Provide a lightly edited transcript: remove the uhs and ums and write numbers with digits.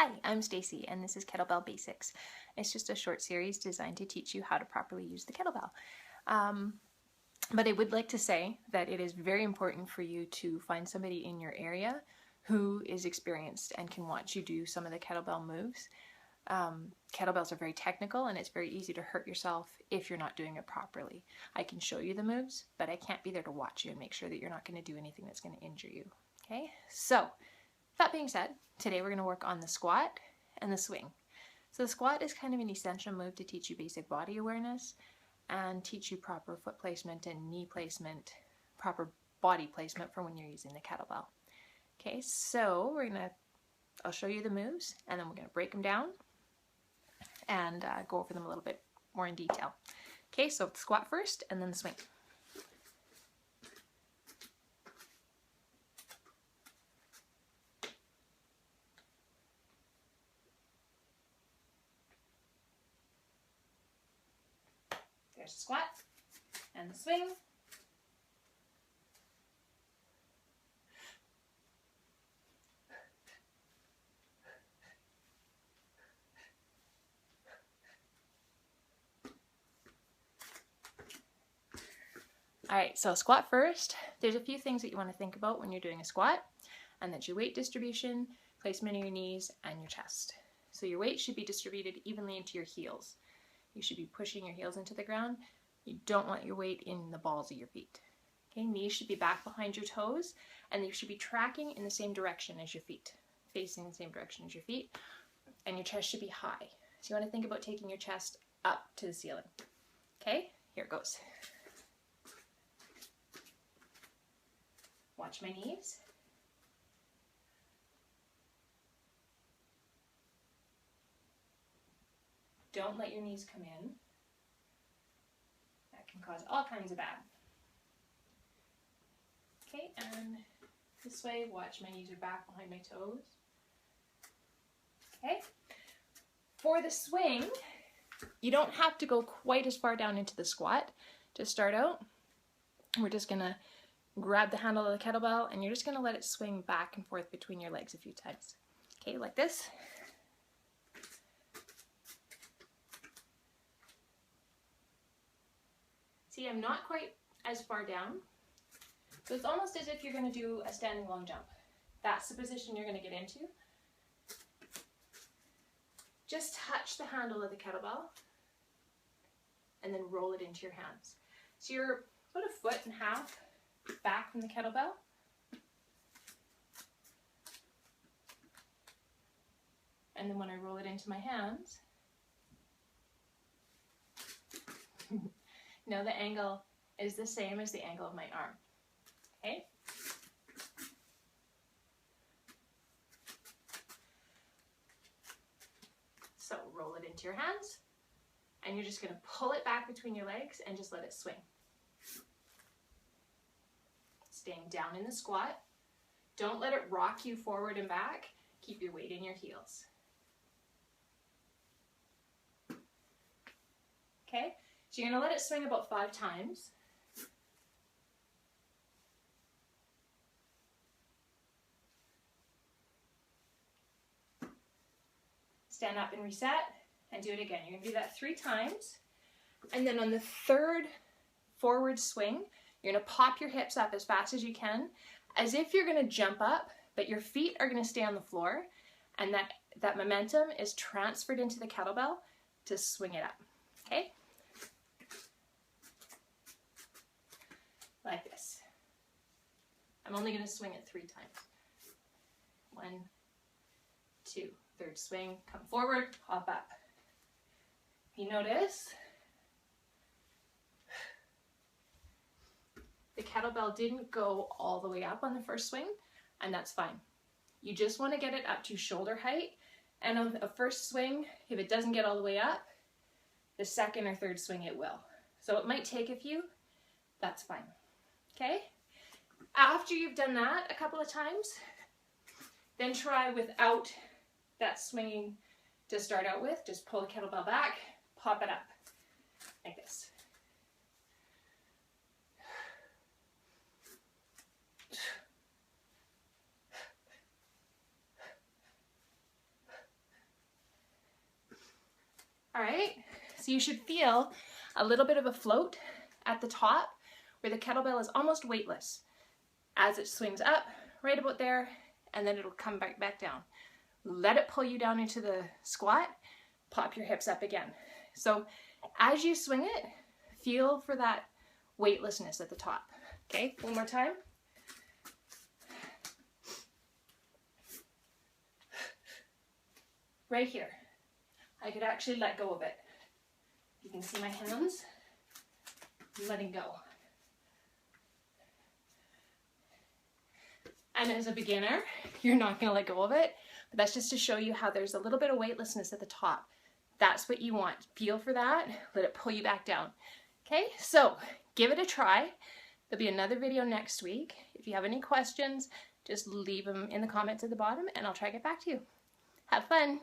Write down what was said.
Hi, I'm Stacy and this is Kettlebell Basics. It's just a short series designed to teach you how to properly use the kettlebell. But I would like to say that it is very important for you to find somebody in your area who is experienced and can watch you do some of the kettlebell moves. Kettlebells are very technical and it's very easy to hurt yourself if you're not doing it properly. I can show you the moves, but I can't be there to watch you and make sure that you're not going to do anything that's going to injure you. Okay, so that being said, today we're going to work on the squat and the swing. So the squat is kind of an essential move to teach you basic body awareness and teach you proper foot placement and knee placement, proper body placement for when you're using the kettlebell. Okay, so I'll show you the moves and then we're going to break them down and go over them a little bit more in detail. Okay, so the squat first and then the swing. There's the squat and the swing. Alright, so squat first. There's a few things that you want to think about when you're doing a squat, and that's your weight distribution, placement of your knees, and your chest. So your weight should be distributed evenly into your heels. You should be pushing your heels into the ground. You don't want your weight in the balls of your feet. Okay, knees should be back behind your toes, and you should be tracking in the same direction as your feet, facing the same direction as your feet, and your chest should be high. So you want to think about taking your chest up to the ceiling. Okay, here it goes. Watch my knees. Don't let your knees come in. That can cause all kinds of bad. Okay, and this way, watch my knees are back behind my toes. Okay, for the swing, you don't have to go quite as far down into the squat to start out. We're just gonna grab the handle of the kettlebell and you're just gonna let it swing back and forth between your legs a few times. Okay, like this. See, I'm not quite as far down. So it's almost as if you're going to do a standing long jump. That's the position you're going to get into. Just touch the handle of the kettlebell and then roll it into your hands. So you're about a foot and a half back from the kettlebell. And then when I roll it into my hands, now the angle is the same as the angle of my arm. Okay? So roll it into your hands, and you're just going to pull it back between your legs and just let it swing. Staying down in the squat. Don't let it rock you forward and back. Keep your weight in your heels. Okay? So you're going to let it swing about 5 times. Stand up and reset and do it again. You're going to do that 3 times. And then on the 3rd forward swing, you're going to pop your hips up as fast as you can, as if you're going to jump up, but your feet are going to stay on the floor, and that momentum is transferred into the kettlebell to swing it up. Okay? Like this. I'm only going to swing it 3 times. 1, 2, 3rd swing, come forward, hop up. You notice the kettlebell didn't go all the way up on the 1st swing, and that's fine. You just want to get it up to shoulder height, and on a 1st swing, if it doesn't get all the way up, the 2nd or 3rd swing it will. So it might take a few, that's fine. Okay? After you've done that a couple of times, then try without that swinging to start out with. Just pull the kettlebell back, pop it up, like this. All right, so you should feel a little bit of a float at the top where the kettlebell is almost weightless as it swings up right about there, and then it'll come back down. Let it pull you down into the squat, pop your hips up again. So as you swing it, feel for that weightlessness at the top. Okay, one more time. Right here. I could actually let go of it. You can see my hands, letting go. And as a beginner, you're not gonna let go of it, but that's just to show you how there's a little bit of weightlessness at the top. That's what you want. Feel for that, let it pull you back down. Okay, so give it a try. There'll be another video next week. If you have any questions, just leave them in the comments at the bottom and I'll try to get back to you. Have fun.